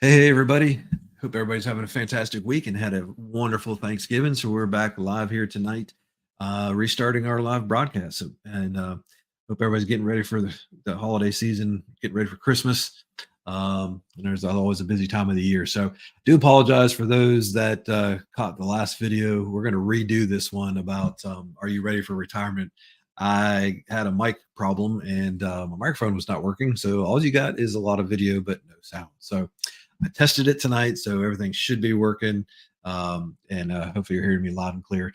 Hey, everybody. Hope everybody's having a fantastic week and had a wonderful Thanksgiving. So we're back live here tonight, restarting our live broadcast. And hope everybody's getting ready for the holiday season, getting ready for Christmas. And there's always a busy time of the year. So do apologize for those that caught the last video. We're going to redo this one about are you ready for retirement? I had a mic problem and my microphone was not working. So all you got is a lot of video, but no sound. So I tested it tonight, so everything should be working. And hopefully you're hearing me loud and clear.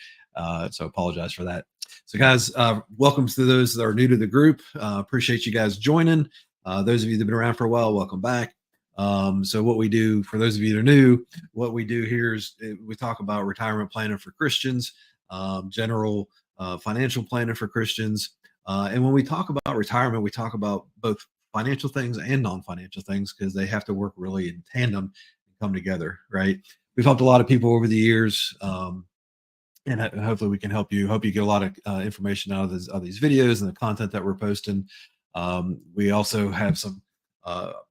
So apologize for that. So, guys, welcome to those that are new to the group. Appreciate you guys joining. Those of you that have been around for a while, welcome back. So, what we do for those of you that are new, what we do here is we talk about retirement planning for Christians, general financial planning for Christians. And when we talk about retirement, we talk about both financial things and non-financial things because they have to work really in tandem and come together, right? We've helped a lot of people over the years, and hopefully we can help you. Hope you get a lot of information out of these videos and the content that we're posting. We also have some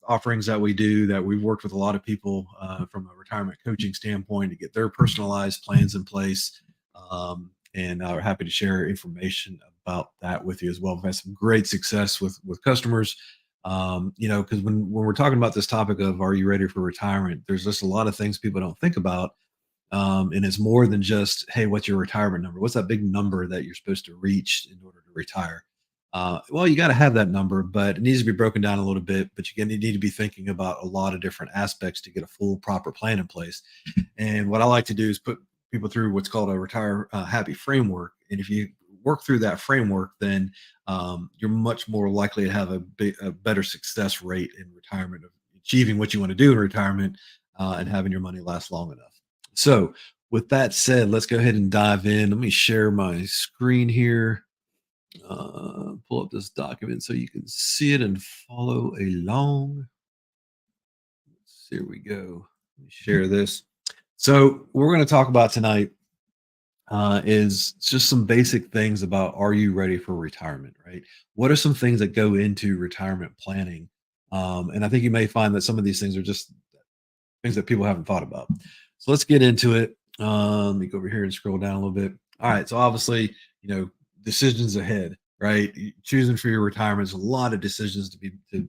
offerings that we do that we've worked with a lot of people from a retirement coaching standpoint to get their personalized plans in place. And are happy to share information about that with you as well. We've had some great success with customers. Because when we're talking about this topic of are you ready for retirement, there's just a lot of things people don't think about. And it's more than just, hey, what's your retirement number? What's that big number that you're supposed to reach in order to retire? Well, you got to have that number, but it needs to be broken down a little bit. But you need to be thinking about a lot of different aspects to get a full, proper plan in place. And what I like to do is put people through what's called a retire happy framework. And if you work through that framework, then you're much more likely to have a better success rate in retirement of achieving what you want to do in retirement and having your money last long enough. So, with that said, let's go ahead and dive in. Let me share my screen here. Pull up this document so you can see it and follow along. Here we go. Let me share this. So, what we're going to talk about tonight is just some basic things about are you ready for retirement, right? What are some things that go into retirement planning? And I think you may find that some of these things are just things that people haven't thought about. So let's get into it. Let me go over here and scroll down a little bit. All right. So obviously, decisions ahead, right? Choosing for your retirement is a lot of decisions to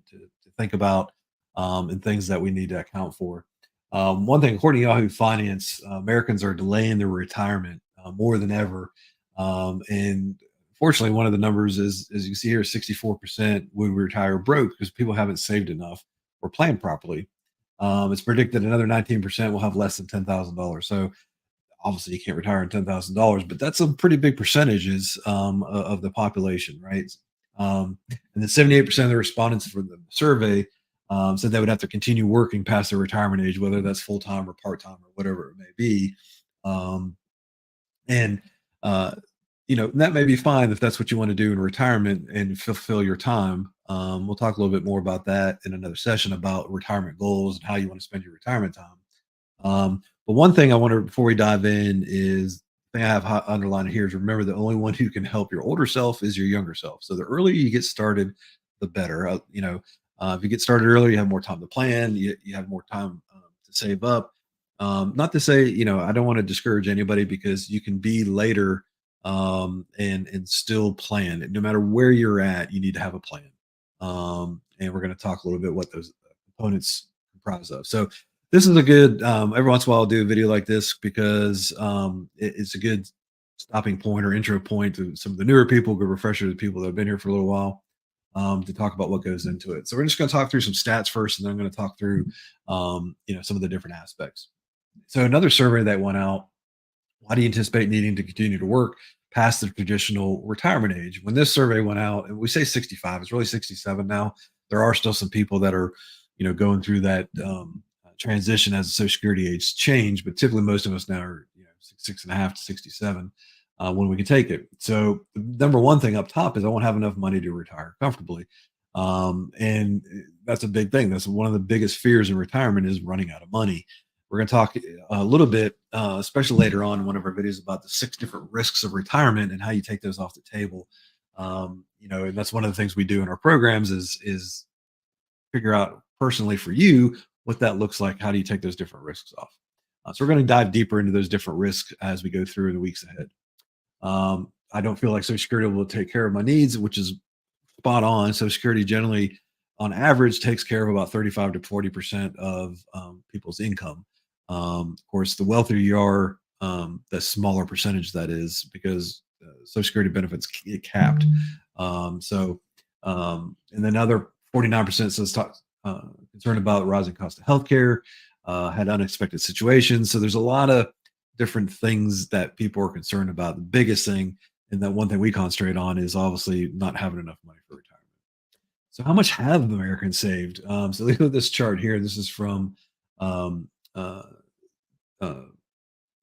think about, and things that we need to account for. One thing, according to Yahoo Finance, Americans are delaying their retirement more than ever. And fortunately, one of the numbers is, as you can see here, 64% would retire broke because people haven't saved enough or planned properly. It's predicted another 19% will have less than $10,000. So obviously you can't retire on $10,000, but that's a pretty big percentages of the population, right? And then 78% of the respondents for the survey said they would have to continue working past their retirement age, whether that's full time or part time or whatever it may be. Um, and that may be fine if that's what you want to do in retirement and fulfill your time. We'll talk a little bit more about that in another session about retirement goals and how you want to spend your retirement time. But one thing I want to, before we dive in, is the thing I have underlined here is remember the only one who can help your older self is your younger self. So the earlier you get started, the better. If you get started earlier, you have more time to plan. You have more time to save up. Not to say, I don't want to discourage anybody because you can be later and still plan. No matter where you're at, you need to have a plan. And we're going to talk a little bit what those components comprise of. So this is a good every once in a while I'll do a video like this because it's a good stopping point or intro point to some of the newer people, good refresher to people that have been here for a little while, to talk about what goes into it. So we're just going to talk through some stats first, and then I'm going to talk through some of the different aspects. So another survey that went out, why do you anticipate needing to continue to work past the traditional retirement age? When this survey went out, and we say 65, it's really 67 now. There are still some people that are, going through that transition as the Social Security age change, but typically most of us now are, 6.5 to 67 when we can take it. So the number one thing up top is I won't have enough money to retire comfortably. And that's a big thing. That's one of the biggest fears in retirement is running out of money. We're going to talk a little bit, especially later on in one of our videos, about the 6 different risks of retirement and how you take those off the table. And that's one of the things we do in our programs is figure out personally for you what that looks like. How do you take those different risks off? So we're going to dive deeper into those different risks as we go through the weeks ahead. I don't feel like Social Security will take care of my needs, which is spot on. Social Security generally, on average, takes care of about 35 to 40% of people's income. Of course, the wealthier you are, the smaller percentage that is, because Social Security benefits get capped. And then another 49% says concerned about rising cost of healthcare, had unexpected situations. So there's a lot of different things that people are concerned about. The biggest thing, and that one thing we concentrate on, is obviously not having enough money for retirement. So how much have Americans saved? So look at this chart here. This is from um, uh, where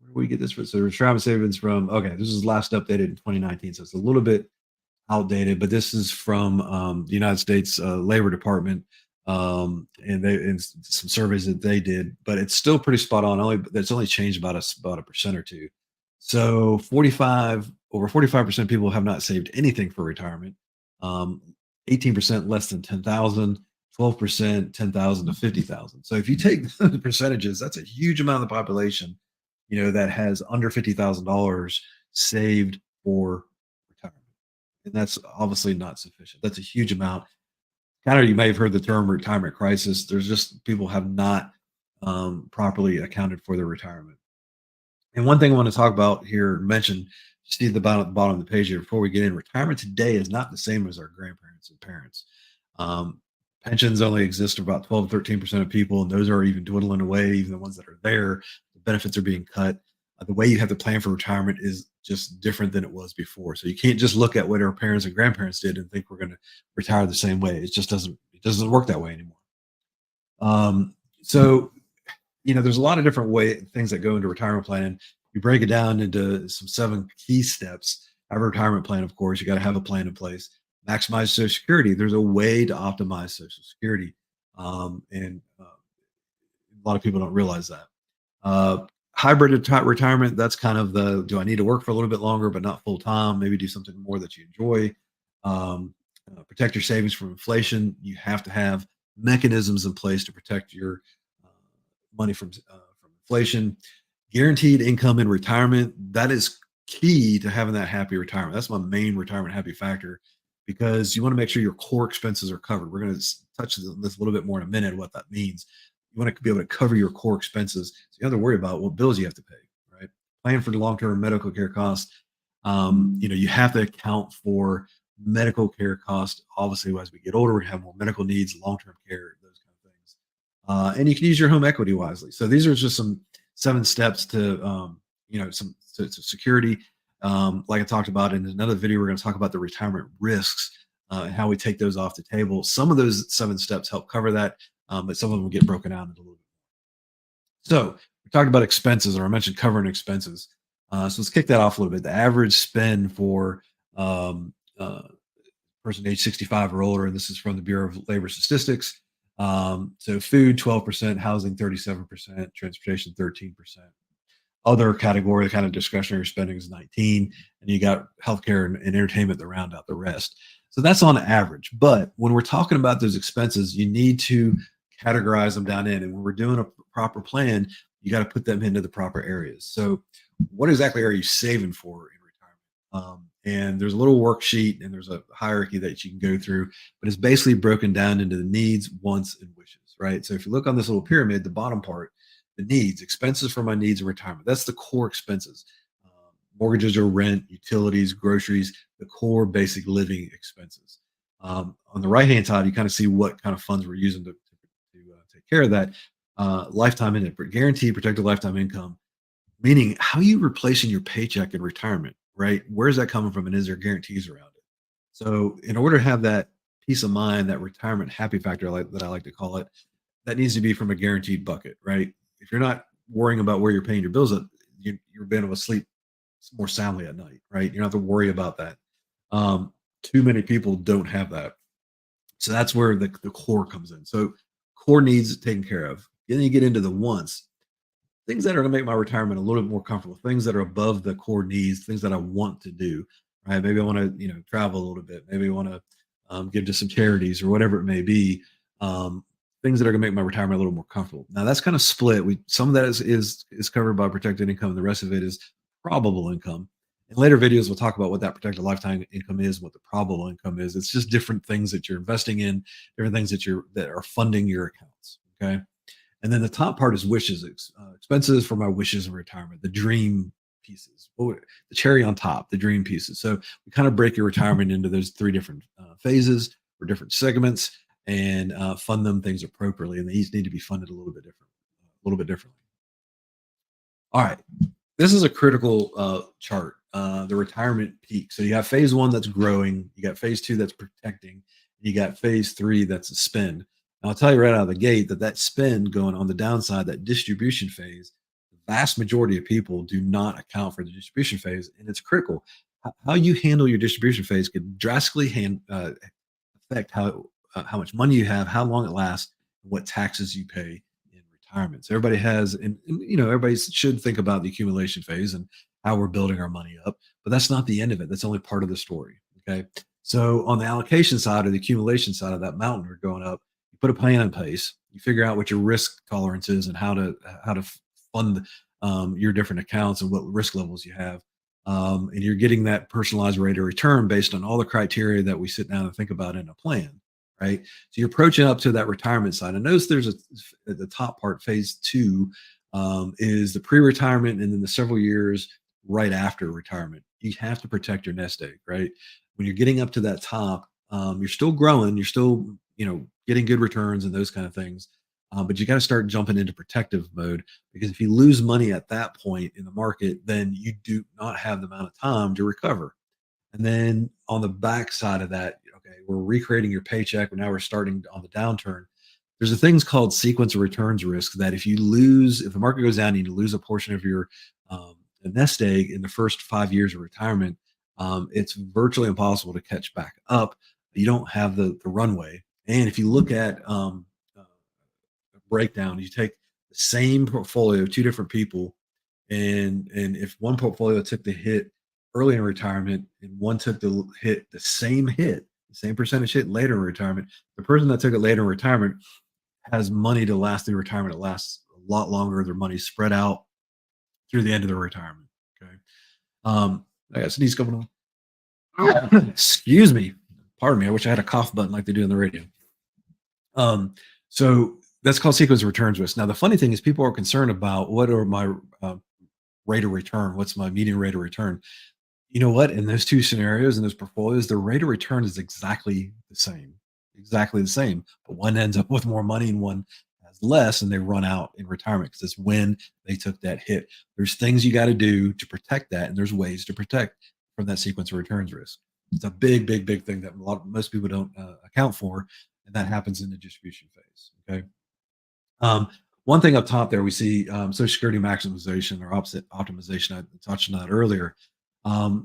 do we get this from? So retirement savings from, okay, this is last updated in 2019. So it's a little bit outdated, but this is from the United States Labor Department, and some surveys that they did. But it's still pretty spot on. That's only changed about a percent or two. So 45% of people have not saved anything for retirement. 18% less than 10,000. 12% 10,000 to 50,000. So if you take the percentages, that's a huge amount of the population, that has under $50,000 saved for retirement. And that's obviously not sufficient. That's a huge amount. Kind of, you may have heard the term retirement crisis. There's just people have not properly accounted for their retirement. And one thing I want to talk about here, mention, see the bottom of the page here before we get in. Retirement today is not the same as our grandparents and parents. Um, Pensions only exist for about 12 to 13% of people, and those are even dwindling away. Even the ones that are there, the benefits are being cut. The way you have to plan for retirement is just different than it was before. So you can't just look at what our parents and grandparents did and think we're going to retire the same way. It doesn't work that way anymore. So there's a lot of different things that go into retirement planning. You break it down into some 7 key steps. Have a retirement plan, of course. You got to have a plan in place. Maximize Social Security. There's a way to optimize Social Security, and a lot of people don't realize that. Hybrid retirement. That's kind of the, do I need to work for a little bit longer, but not full time? Maybe do something more that you enjoy. Protect your savings from inflation. You have to have mechanisms in place to protect your uh, money from inflation. Guaranteed income in retirement. That is key to having that happy retirement. That's my main retirement happy factor, because you want to make sure your core expenses are covered. We're going to touch this a little bit more in a minute, what that means. You want to be able to cover your core expenses, so you don't have to worry about what bills you have to pay, right? Plan for the long-term medical care costs. You have to account for medical care costs. Obviously, as we get older, we have more medical needs, long-term care, those kind of things. And you can use your home equity wisely. So these are just some 7 steps to, to security. Like I talked about in another video, we're going to talk about the retirement risks and how we take those off the table. Some of those 7 steps help cover that, but some of them will get broken out into a little bit. So we talked about expenses, or I mentioned covering expenses. So let's kick that off a little bit. The average spend for um, person age 65 or older, and this is from the Bureau of Labor Statistics. So food 12%, housing 37%, transportation 13%. Other category, the kind of discretionary spending, is 19, and you got healthcare and entertainment to round out the rest. So that's on average. But when we're talking about those expenses, you need to categorize them down in. And when we're doing a proper plan, you got to put them into the proper areas. So what exactly are you saving for in retirement? And there's a little worksheet and there's a hierarchy that you can go through, but it's basically broken down into the needs, wants, and wishes, right? So if you look on this little pyramid, the bottom part, the needs, expenses for my needs and retirement. That's the core expenses. Mortgages or rent, utilities, groceries, the core basic living expenses. On the right hand side, you kind of see what kind of funds we're using to take care of that. Lifetime income, guaranteed protected lifetime income, meaning how you replacing your paycheck in retirement, right? Where's that coming from, and is there guarantees around it? So, in order to have that peace of mind, that retirement happy factor, that I like to call it, that needs to be from a guaranteed bucket, right? If you're not worrying about where you're paying your bills, you're being able to sleep more soundly at night, right? You don't have to worry about that. Too many people don't have that. So that's where the core comes in. So core needs taken care of. Then you get into the wants, things that are going to make my retirement a little bit more comfortable, things that are above the core needs, things that I want to do, right? Maybe I want to, travel a little bit. Maybe I want to give to some charities or whatever it may be. things that are going to make my retirement a little more comfortable. Now that's kind of split. Some of that is covered by protected income, and the rest of it is probable income. In later videos, we'll talk about what that protected lifetime income is, what the probable income is. It's just different things that you're investing in, different things that are funding your accounts. Okay, and then the top part is wishes, expenses for my wishes of retirement, the dream pieces, the cherry on top, the dream pieces. So we kind of break your retirement into those three different phases or different segments, and fund them things appropriately. And they each need to be funded a little bit differently. All right, this is a critical chart, the retirement peak. So you have phase one that's growing, you got phase two that's protecting, you got phase three that's a spend. And I'll tell you right out of the gate that spend going on the downside, that distribution phase, the vast majority of people do not account for the distribution phase, and it's critical. How you handle your distribution phase could drastically affect how much money you have, how long it lasts, and what taxes you pay in retirement. So everybody has, everybody should think about the accumulation phase and how we're building our money up, but that's not the end of it. That's only part of the story. Okay. So on the allocation side or the accumulation side of that mountain we're going up, you put a plan in place. You figure out what your risk tolerance is and how to fund your different accounts and what risk levels you have. And you're getting that personalized rate of return based on all the criteria that we sit down and think about in a plan, right? So you're approaching up to that retirement side. And notice there's at the top part, phase two, is the pre-retirement and then the several years right after retirement. You have to protect your nest egg, right? When you're getting up to that top, you're still growing, you're still, getting good returns and those kind of things. But you got to start jumping into protective mode, because if you lose money at that point in the market, then you do not have the amount of time to recover. And then on the back side of that, okay, we're recreating your paycheck. Now we're starting on the downturn. There's a things called sequence of returns risk that if the market goes down, and you lose a portion of your nest egg in the first 5 years of retirement, it's virtually impossible to catch back up. You don't have the runway. And if you look at breakdown, you take the same portfolio, two different people, and if one portfolio took the hit early in retirement and one took the same percentage hit later in retirement, the person that took it later in retirement has money to last through retirement. It lasts a lot longer. Their money's spread out through the end of their retirement. Okay. I got sneeze coming on. Excuse me. Pardon me. I wish I had a cough button like they do on the radio. So that's called sequence of returns risk. Now, the funny thing is people are concerned about what are my rate of return? What's my median rate of return? You know what? In those two scenarios, in those portfolios, the rate of return is exactly the same. Exactly the same. But one ends up with more money and one has less, and they run out in retirement because it's when they took that hit. There's things you got to do to protect that, and there's ways to protect from that sequence of returns risk. It's a big, big, big thing that most people don't account for, and that happens in the distribution phase. Okay. One thing up top there, we see Social Security maximization or opposite optimization. I touched on that earlier. Word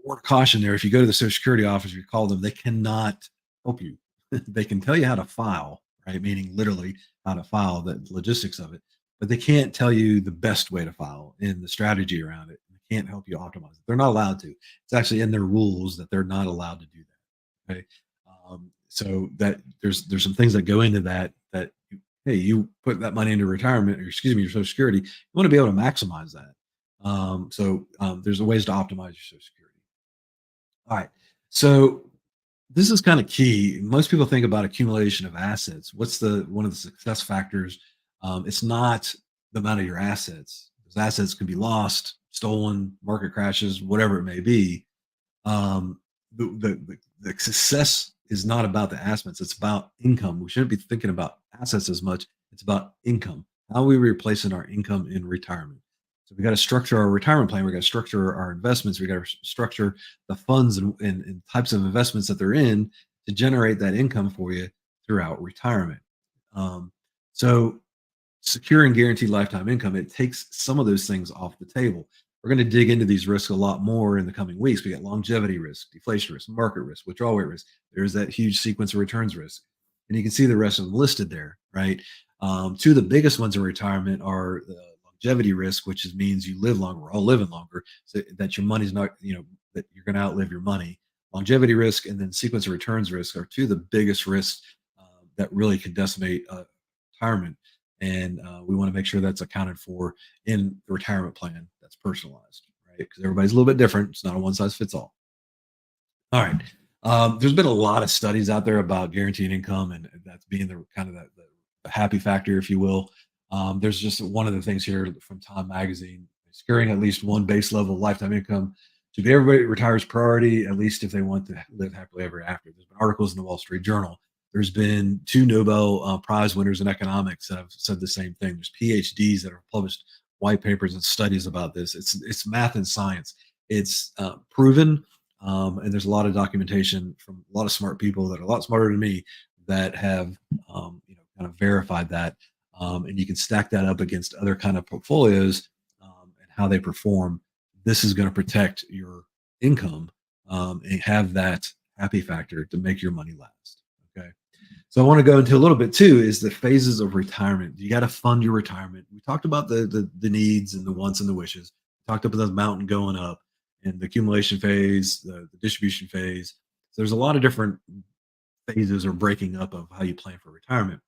of caution there: if you go to the Social Security office, you call them, they cannot help you. They can tell you how to file, right? Meaning literally how to file, the logistics of it, but they can't tell you the best way to file and the strategy around it. They can't help you optimize it. They're not allowed to. It's actually in their rules that they're not allowed to do that. Okay. So that there's some things that go into that hey, you put that money into retirement, or excuse me, your Social Security, you want to be able to maximize that. There's ways to optimize your Social Security. All right. So this is kind of key. Most people think about accumulation of assets. What's one of the success factors? It's not the amount of your assets. Those assets can be lost, stolen, market crashes, whatever it may be. The success is not about the assets. It's about income. We shouldn't be thinking about assets as much. It's about income. How are we replacing our income in retirement? So we got to structure our retirement plan. We got to structure our investments. We got to structure the funds and types of investments that they're in to generate that income for you throughout retirement. So secure and guaranteed lifetime income, it takes some of those things off the table. We're going to dig into these risks a lot more in the coming weeks. We got longevity risk, deflation risk, market risk, withdrawal rate risk. There's that huge sequence of returns risk. And you can see the rest of them listed there, right? Two of the biggest ones in retirement are the longevity risk, which means you live longer. We're all living longer, so that your money's not, that you're going to outlive your money. Longevity risk and then sequence of returns risk are two of the biggest risks that really can decimate retirement. And we want to make sure that's accounted for in the retirement plan that's personalized, right? Because everybody's a little bit different. It's not a one size fits all. All right. There's been a lot of studies out there about guaranteed income, and that's being the kind of the happy factor, if you will. There's just one of the things here from Time Magazine: securing at least one base level lifetime income should be everybody retires priority, at least if they want to live happily ever after. There's been articles in the Wall Street Journal. There's been two Nobel Prize winners in economics that have said the same thing. There's PhDs that have published white papers and studies about this. It's math and science. It's proven, and there's a lot of documentation from a lot of smart people that are a lot smarter than me that have kind of verified that. And you can stack that up against other kind of portfolios and how they perform. This is going to protect your income and have that happy factor to make your money last. Okay. So I want to go into a little bit too is the phases of retirement. You got to fund your retirement. We talked about the needs and the wants and the wishes. We talked about the mountain going up and the accumulation phase, the distribution phase. So there's a lot of different phases or breaking up of how you plan for retirement.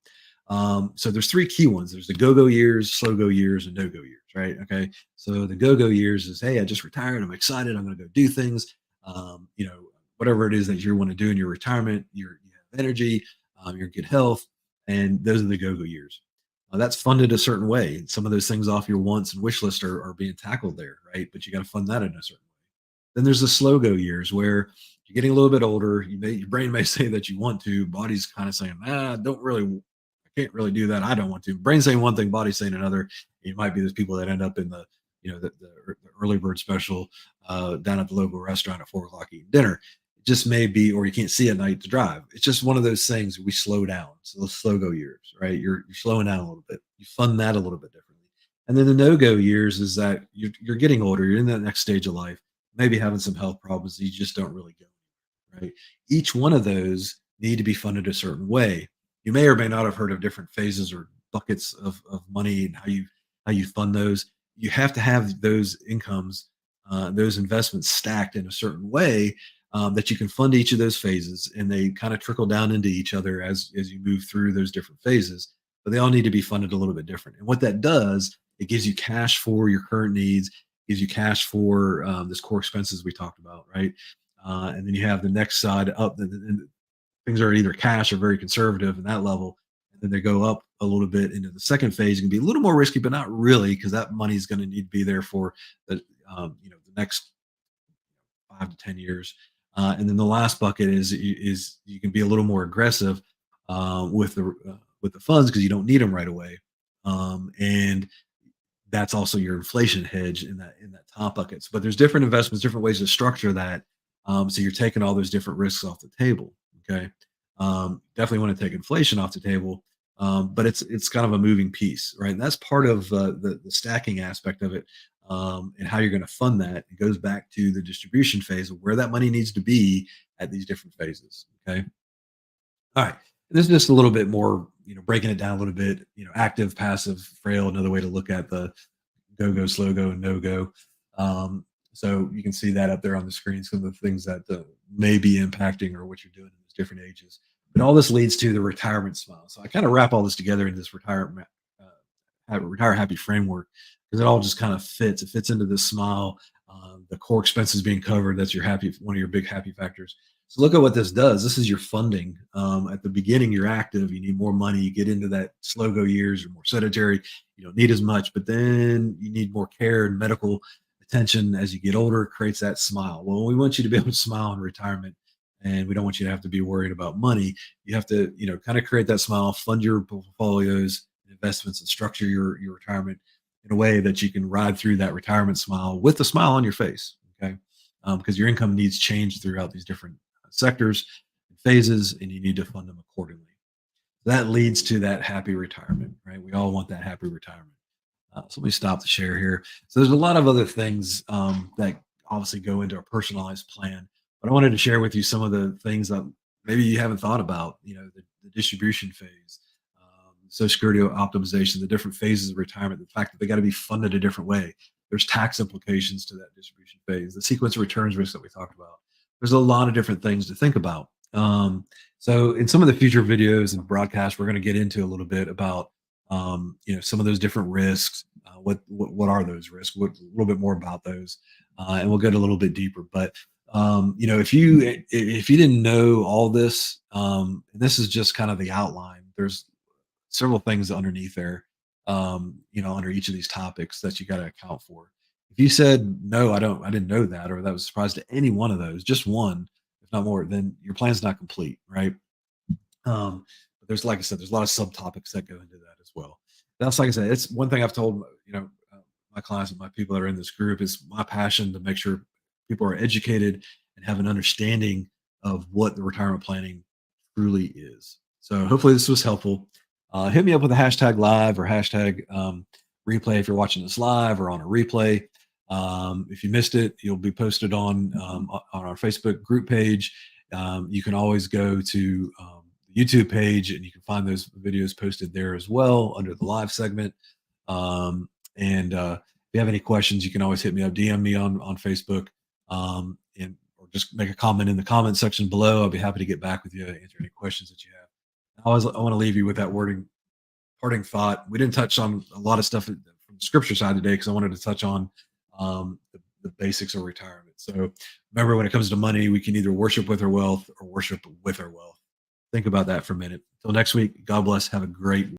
So there's three key ones. There's the go-go years, slow-go years, and no-go years, right? Okay. So the go-go years is, hey, I just retired. I'm excited. I'm going to go do things. Whatever it is that you want to do in your retirement, you have energy, you're in good health, and those are the go-go years. That's funded a certain way. Some of those things off your wants and wish list are being tackled there, right? But you got to fund that in a certain way. Then there's the slow-go years where you're getting a little bit older. Your brain may say that you want to, body's kind of saying, don't really, can't really do that. I don't want to. Brain saying one thing, body saying another. It might be those people that end up in the early bird special down at the local restaurant at 4 o'clock eating dinner. It just may be, or you can't see at night to drive. It's just one of those things we slow down. So those slow go years, right? You're slowing down a little bit. You fund that a little bit differently. And then the no go years is that you're getting older. You're in that next stage of life, maybe having some health problems. You just don't really go, right? Each one of those need to be funded a certain way. You may or may not have heard of different phases or buckets of money and how you fund those. You have to have those incomes, those investments stacked in a certain way that you can fund each of those phases, and they kind of trickle down into each other as you move through those different phases. But they all need to be funded a little bit different. And what that does, it gives you cash for your current needs, gives you cash for this core expenses we talked about, right? And then you have the next side up. Things are either cash or very conservative in that level, and then they go up a little bit into the second phase. It can be a little more risky, but not really, because that money is going to need to be there for the the next 5 to 10 years. And then the last bucket is you can be a little more aggressive with the funds because you don't need them right away, and that's also your inflation hedge in that top buckets. But there's different investments, different ways to structure that. So you're taking all those different risks off the table. Okay. Definitely want to take inflation off the table. But it's kind of a moving piece, right? And that's part of the stacking aspect of it, and how you're going to fund that. It goes back to the distribution phase of where that money needs to be at these different phases. Okay. All right. This is just a little bit more, breaking it down a little bit, active, passive, frail, another way to look at the go, slow go, and no go. So you can see that up there on the screen, some of the things that may be impacting or what you're doing in those different ages. But all this leads to the retirement smile. So I kind of wrap all this together in this retire happy framework because it all just kind of fits. It fits into this smile. The core expenses being covered. That's one of your big happy factors. So look at what this does. This is your funding. At the beginning, you're active. You need more money. You get into that slow go years. You're more sedentary. You don't need as much, but then you need more care and medical attention as you get older. It creates that smile. Well, we want you to be able to smile in retirement, and we don't want you to have to be worried about money. You have to, kind of create that smile, fund your portfolios, investments, and structure your retirement in a way that you can ride through that retirement smile with a smile on your face. Okay, because your income needs change throughout these different sectors and phases, and you need to fund them accordingly. That leads to that happy retirement, right? We all want that happy retirement. So let me stop the share here. So there's a lot of other things that obviously go into a personalized plan, but I wanted to share with you some of the things that maybe you haven't thought about. The distribution phase, Social Security optimization, the different phases of retirement, the fact that they got to be funded a different way. There's tax implications to that distribution phase, the sequence of returns risk that we talked about. There's a lot of different things to think about. So in some of the future videos and broadcasts, we're going to get into a little bit about some of those different risks. What are those risks? What, a little bit more about those, and we'll get a little bit deeper. But if you didn't know all this, and this is just kind of the outline. There's several things underneath there, under each of these topics that you got to account for. If you said no, I didn't know that, or that was a surprise to any one of those, just one, if not more, then your plan's not complete, right? But there's, like I said, there's a lot of subtopics that go into that as well. That's, like I said, it's one thing I've told my clients and my people that are in this group is my passion to make sure people are educated and have an understanding of what the retirement planning truly is. So hopefully this was helpful. Hit me up with a hashtag live or hashtag replay if you're watching this live or on a replay. If you missed it, you'll be posted on our Facebook group page. You can always go to the YouTube page and you can find those videos posted there as well under the live segment. And if you have any questions, you can always hit me up, DM me on Facebook, or just make a comment in the comment section below. I'll be happy to get back with you, answer any questions that you have. I want to leave you with that parting thought. We didn't touch on a lot of stuff from the scripture side today because I wanted to touch on the basics of retirement. So remember, when it comes to money, we can either worship with our wealth or worship with our wealth. Think about that for a minute. Until next week, God bless. Have a great week.